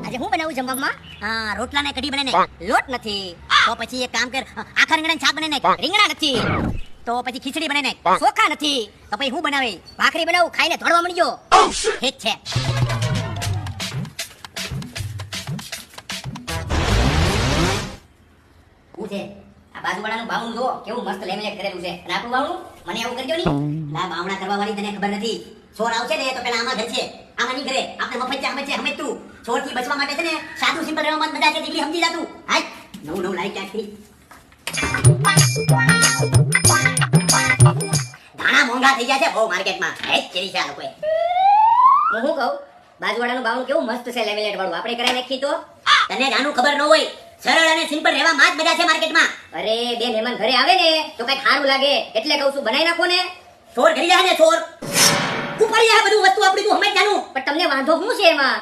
આજે હું બનાવું જમવામાં? હા રોટલા ને કઢી બને ને લોટ નથી. તો પછી એક કામ કર આખા રીંગણાનું શાક બને ને રીંગણા નથી. તો પછી ખીચડી બને ને ચોખા નથી. તો પછી હું બનાવે ભાખરી બનાવું, ખાઈને ધોળવા મળજો. ઠીક છે હું છે આ બાજુવાળાનું બાવણું જો કેવું મસ્ત લેમિનેટ કરેલું છે. અને આપણું બાવણું મને આવું કરજો નહીં. ના બાવણા કરવા વાળી તને ખબર નથી ચોર આવશે ને તો પેલા આમાં ઘર છે આમાં નહીં કરે આપણે મફત છે હમે તું ચોર થી બચવા માટે છે ને સાદું સિમ્પલ રહેવામાં મજા છે દીકરી સમજી જાતું હાય નવું લાઈ ક્યાંથી ધાણા મોંઘા થઈ ગયા છે બહુ માર્કેટમાં હેજ ચેરી છે આ લોકોએ હું શું કહું, બાજુવાળાનું બાવણું કેવું મસ્ત છે લેમિનેટ વાળું. આપણે કરાવી નાખી તો. તને જાનું ખબર ન હોય સરળ અને સિમ્પલ રહેવામાં જ મજા છે માર્કેટમાં. અરે બે મહેમાન ઘરે આવે ને તો કઈ સારું લાગે એટલે કહું છું બનાવી નાખો ને. ચોર ઘરી જાય ને ચોર ઉપર જાય બધું વસ્તુ આપણી તું હમે જાનું પણ તમને વાંધો શું છે એમાં?